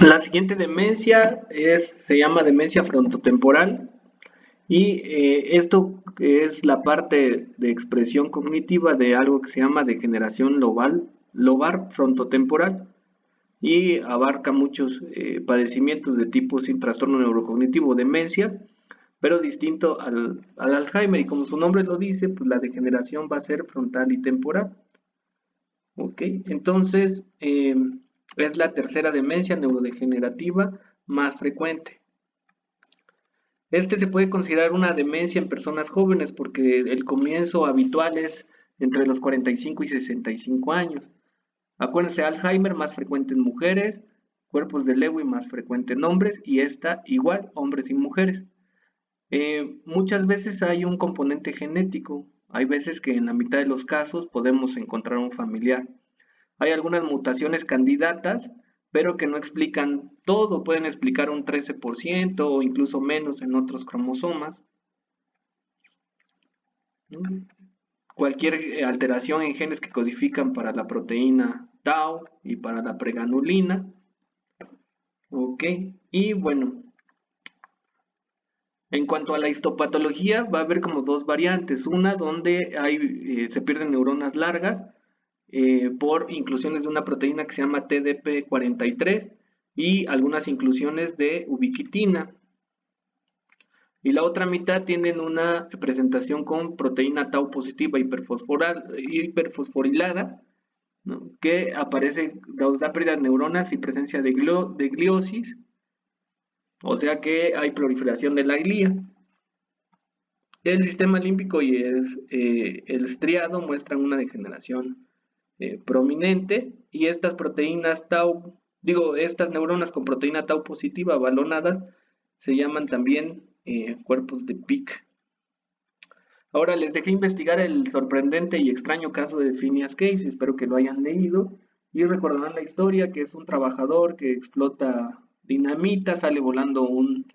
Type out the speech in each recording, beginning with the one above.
La siguiente demencia se llama demencia frontotemporal y esto es la parte de expresión cognitiva de algo que se llama degeneración lobar frontotemporal y abarca muchos padecimientos de tipo sin trastorno neurocognitivo, demencias, pero distinto al Alzheimer y como su nombre lo dice, pues la degeneración va a ser frontal y temporal. Ok, entonces es la tercera demencia neurodegenerativa más frecuente. Este se puede considerar una demencia en personas jóvenes porque el comienzo habitual es entre los 45 y 65 años. Acuérdense, Alzheimer más frecuente en mujeres, cuerpos de Lewy más frecuente en hombres y esta igual, hombres y mujeres. Muchas veces hay un componente genético, hay veces que en la mitad de los casos podemos encontrar un familiar. Hay algunas mutaciones candidatas, pero que no explican todo, pueden explicar un 13% o incluso menos en otros cromosomas. Cualquier alteración en genes que codifican para la proteína tau y para la preganulina. Ok, y bueno, en cuanto a la histopatología, va a haber como dos variantes. Una donde se pierden neuronas largas por inclusiones de una proteína que se llama TDP43 y algunas inclusiones de ubiquitina. Y la otra mitad tienen una presentación con proteína tau positiva hiperfosforilada, ¿no? Que aparece, da pérdida de neuronas y presencia de gliosis, o sea que hay proliferación de la glía. El sistema límbico y el estriado muestran una degeneración prominente y estas proteínas tau, estas neuronas con proteína tau positiva balonadas se llaman también cuerpos de Pick. Ahora les dejé investigar el sorprendente y extraño caso de Phineas Case, espero que lo hayan leído y recordarán la historia que es un trabajador que explota dinamita, sale volando un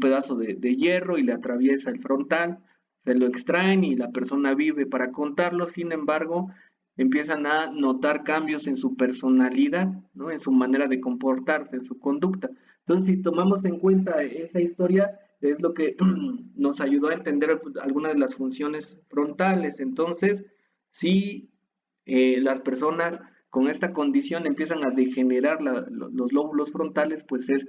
pedazo de hierro y le atraviesa el frontal, se lo extraen y la persona vive para contarlo, sin embargo, empiezan a notar cambios en su personalidad, ¿no? En su manera de comportarse, en su conducta. Entonces, si tomamos en cuenta esa historia, es lo que nos ayudó a entender algunas de las funciones frontales. Entonces, si las personas con esta condición empiezan a degenerar los lóbulos frontales, pues es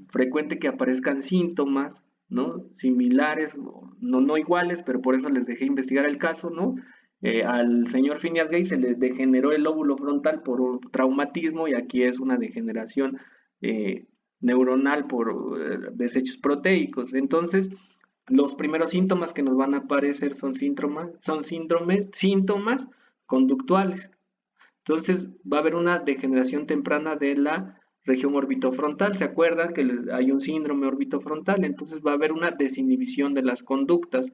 frecuente que aparezcan síntomas, ¿no? Similares, no iguales, pero por eso les dejé investigar el caso, ¿no? Al señor Phineas Gage se le degeneró el lóbulo frontal por un traumatismo y aquí es una degeneración neuronal por desechos proteicos. Entonces, los primeros síntomas que nos van a aparecer son síntomas conductuales. Entonces, va a haber una degeneración temprana de la región orbitofrontal. ¿Se acuerdan que hay un síndrome orbitofrontal? Entonces va a haber una desinhibición de las conductas.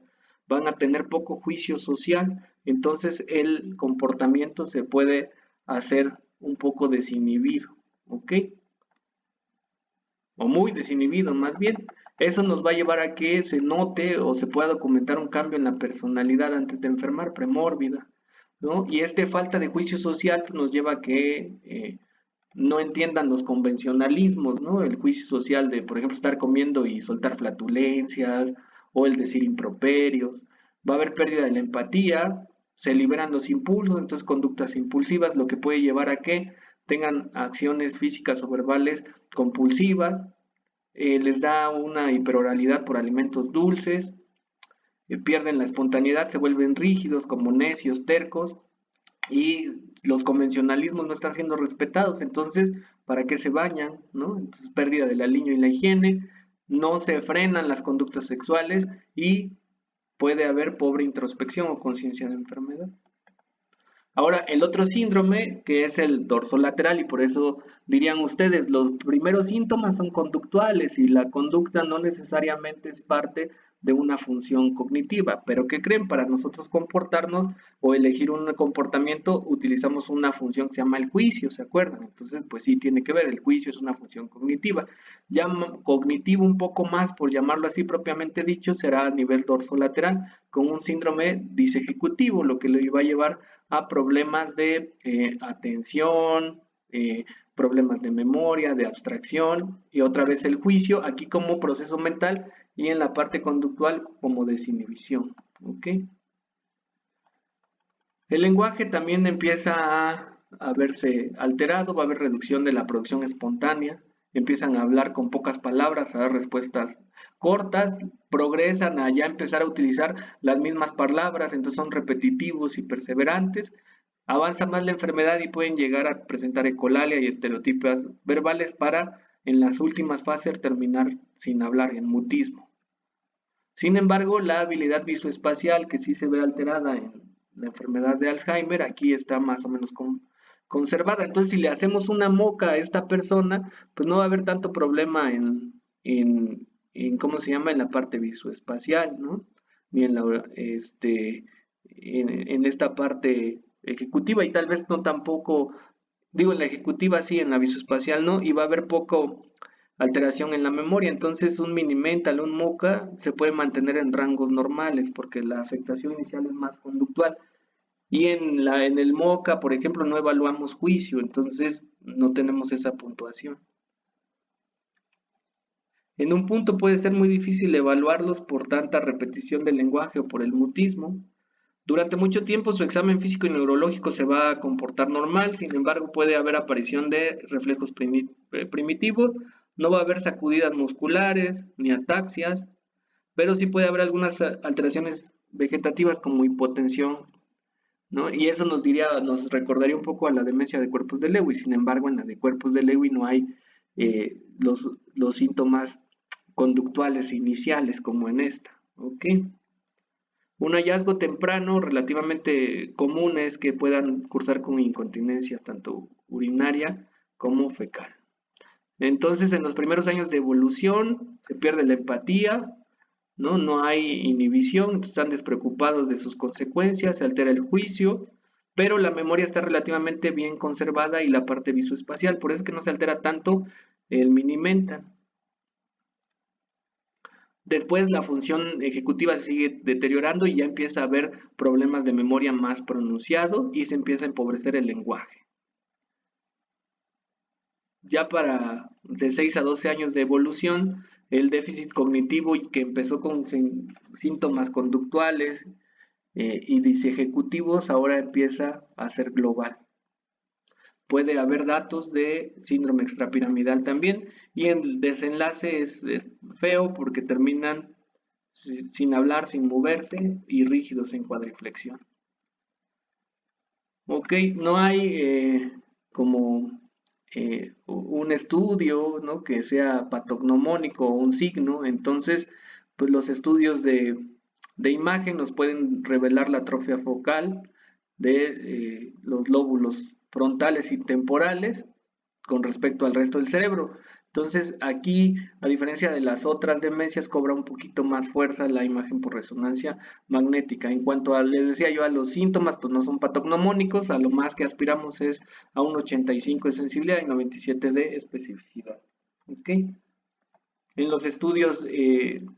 Van a tener poco juicio social. Entonces el comportamiento se puede hacer un poco desinhibido. ¿Ok? O muy desinhibido más bien. Eso nos va a llevar a que se note o se pueda documentar un cambio en la personalidad antes de enfermar, premórbida, ¿no? Y esta falta de juicio social pues, nos lleva a que no entiendan los convencionalismos, ¿no? El juicio social de, por ejemplo, estar comiendo y soltar flatulencias o el decir improperios. Va a haber pérdida de la empatía, se liberan los impulsos, entonces conductas impulsivas, lo que puede llevar a que tengan acciones físicas o verbales compulsivas, les da una hiperoralidad por alimentos dulces, pierden la espontaneidad, se vuelven rígidos como necios, tercos, y los convencionalismos no están siendo respetados, entonces, ¿para qué se bañan? ¿No? Entonces, pérdida del aliño y la higiene, no se frenan las conductas sexuales y puede haber pobre introspección o conciencia de enfermedad. Ahora, el otro síndrome, que es el dorsolateral, y por eso dirían ustedes, los primeros síntomas son conductuales y la conducta no necesariamente es parte de una función cognitiva, pero ¿qué creen? Para nosotros comportarnos o elegir un comportamiento utilizamos una función que se llama el juicio, ¿se acuerdan? Entonces, pues sí tiene que ver, el juicio es una función cognitiva. Ya cognitivo un poco más, por llamarlo así propiamente dicho, será a nivel dorsolateral, con un síndrome disejecutivo, lo que le va a llevar a problemas de atención, problemas de memoria, de abstracción, y otra vez el juicio, aquí como proceso mental, y en la parte conductual como desinhibición. ¿Ok? El lenguaje también empieza a verse alterado, va a haber reducción de la producción espontánea, empiezan a hablar con pocas palabras, a dar respuestas cortas, progresan a ya empezar a utilizar las mismas palabras, entonces son repetitivos y perseverantes, avanza más la enfermedad y pueden llegar a presentar ecolalia y estereotipos verbales para en las últimas fases terminar sin hablar, en mutismo. Sin embargo, la habilidad visoespacial, que sí se ve alterada en la enfermedad de Alzheimer, aquí está más o menos conservada. Entonces, si le hacemos una moca a esta persona, pues no va a haber tanto problema en ¿cómo se llama? En la parte visoespacial, ¿no? Ni en en esta parte ejecutiva, y tal vez no tampoco, digo, en la ejecutiva sí, en la visoespacial no, y va a haber poco alteración en la memoria. Entonces un mini-mental, un MoCA se puede mantener en rangos normales porque la afectación inicial es más conductual. Y en el MoCA, por ejemplo, no evaluamos juicio, entonces no tenemos esa puntuación. En un punto puede ser muy difícil evaluarlos por tanta repetición del lenguaje o por el mutismo. Durante mucho tiempo su examen físico y neurológico se va a comportar normal, sin embargo puede haber aparición de reflejos primitivos, no va a haber sacudidas musculares ni ataxias, pero sí puede haber algunas alteraciones vegetativas como hipotensión, ¿no? Y eso nos recordaría un poco a la demencia de cuerpos de Lewy. Sin embargo, en la de cuerpos de Lewy no hay los síntomas conductuales iniciales como en esta, ¿ok? Un hallazgo temprano relativamente común es que puedan cursar con incontinencia tanto urinaria como fecal. Entonces, en los primeros años de evolución se pierde la empatía, ¿no? No hay inhibición, están despreocupados de sus consecuencias, se altera el juicio, pero la memoria está relativamente bien conservada y la parte visoespacial, por eso es que no se altera tanto el mini mental. Después la función ejecutiva se sigue deteriorando y ya empieza a haber problemas de memoria más pronunciados y se empieza a empobrecer el lenguaje. Ya para de 6 a 12 años de evolución, el déficit cognitivo que empezó con síntomas conductuales y disejecutivos ahora empieza a ser global. Puede haber datos de síndrome extrapiramidal también, y el desenlace es feo porque terminan sin hablar, sin moverse y rígidos en cuadriflexión. Ok, no hay como un estudio, ¿no? Que sea patognomónico o un signo, entonces pues los estudios de imagen nos pueden revelar la atrofia focal de los lóbulos frontales y temporales con respecto al resto del cerebro. Entonces aquí, a diferencia de las otras demencias, cobra un poquito más fuerza la imagen por resonancia magnética. En cuanto a, les decía yo, a los síntomas, pues no son patognomónicos, a lo más que aspiramos es a un 85 de sensibilidad y 97 de especificidad. ¿Okay? En los estudios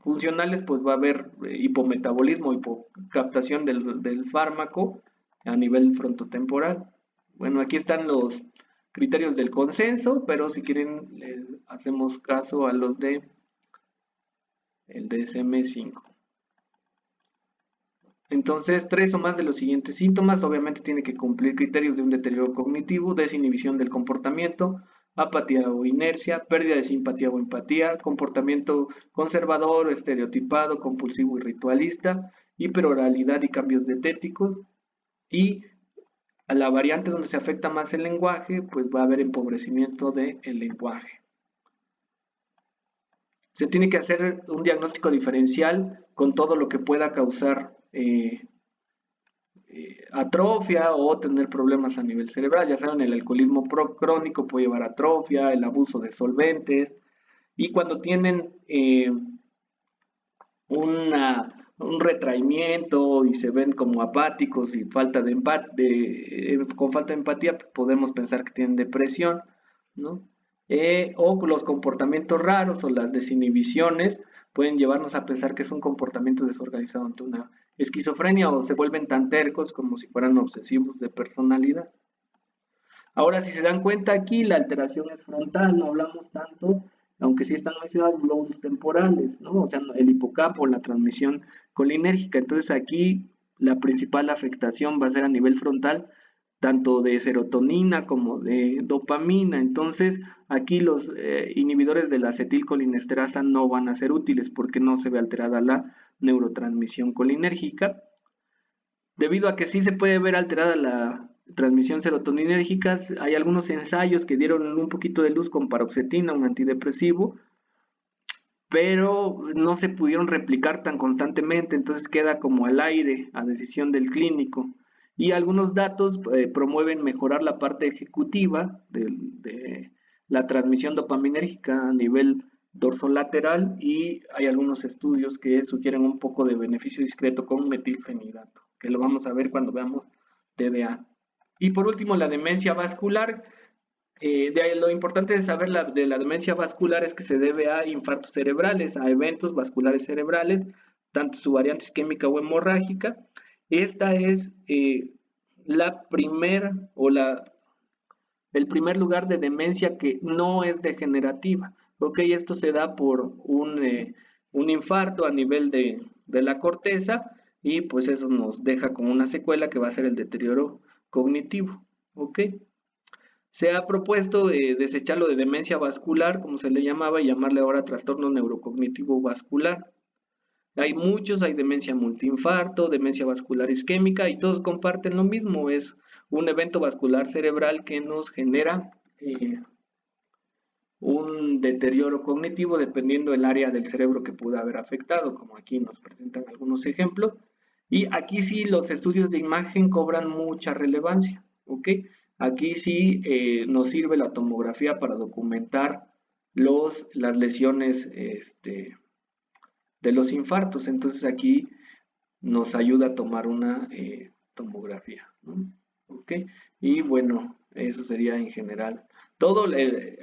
funcionales, pues va a haber hipometabolismo, hipocaptación del fármaco a nivel frontotemporal. Bueno, aquí están los criterios del consenso, pero si quieren les hacemos caso a los de el DSM-5. Entonces, 3 o más de los siguientes síntomas, obviamente tiene que cumplir criterios de un deterioro cognitivo, desinhibición del comportamiento, apatía o inercia, pérdida de simpatía o empatía, comportamiento conservador o estereotipado, compulsivo y ritualista, hiperoralidad y cambios dietéticos, y a la variante donde se afecta más el lenguaje, pues va a haber empobrecimiento del lenguaje. Se tiene que hacer un diagnóstico diferencial con todo lo que pueda causar atrofia o tener problemas a nivel cerebral. Ya saben, el alcoholismo crónico puede llevar a atrofia, el abuso de solventes, y cuando tienen un retraimiento y se ven como apáticos y falta de con falta de empatía, pues podemos pensar que tienen depresión, ¿no? O los comportamientos raros o las desinhibiciones pueden llevarnos a pensar que es un comportamiento desorganizado ante una esquizofrenia, o se vuelven tan tercos como si fueran obsesivos de personalidad. Ahora, si se dan cuenta aquí, la alteración es frontal, no hablamos tanto, aunque sí están mencionados los lóbulos temporales, ¿no? O sea, el hipocampo, la transmisión colinérgica. Entonces aquí la principal afectación va a ser a nivel frontal, tanto de serotonina como de dopamina. Entonces aquí los inhibidores de la acetilcolinesterasa no van a ser útiles porque no se ve alterada la neurotransmisión colinérgica. Debido a que sí se puede ver alterada la transmisión serotoninérgica, hay algunos ensayos que dieron un poquito de luz con paroxetina, un antidepresivo, pero no se pudieron replicar tan constantemente, entonces queda como al aire a decisión del clínico. Y algunos datos promueven mejorar la parte ejecutiva de la transmisión dopaminérgica a nivel dorsolateral, y hay algunos estudios que sugieren un poco de beneficio discreto con metilfenidato, que lo vamos a ver cuando veamos TDA. Y por último, la demencia vascular. Lo importante de saber de la demencia vascular es que se debe a infartos cerebrales, a eventos vasculares cerebrales, tanto su variante isquémica o hemorrágica. Esta es la primer o el primer lugar de demencia que no es degenerativa. Ok, esto se da por un infarto a nivel de la corteza, y pues eso nos deja con una secuela que va a ser el deterioro cognitivo. Ok. Se ha propuesto desecharlo de demencia vascular, como se le llamaba, y llamarle ahora trastorno neurocognitivo vascular. Hay muchos, hay demencia multiinfarto, demencia vascular isquémica, y todos comparten lo mismo, es un evento vascular cerebral que nos genera un deterioro cognitivo dependiendo del área del cerebro que pudo haber afectado, como aquí nos presentan algunos ejemplos. Y aquí sí los estudios de imagen cobran mucha relevancia, ¿ok? Aquí sí nos sirve la tomografía para documentar las lesiones de los infartos. Entonces aquí nos ayuda a tomar una tomografía, ¿no? ¿Ok? Y bueno, eso sería en general. Todo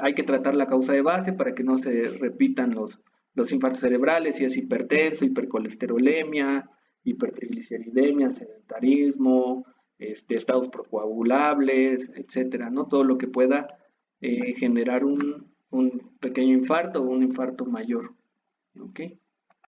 hay que tratar la causa de base para que no se repitan los infartos cerebrales, si es hipertenso, hipercolesterolemia, hipertrigliceridemia, sedentarismo, estados procoagulables, etcétera, ¿no? Todo lo que pueda generar un pequeño infarto o un infarto mayor, ¿ok?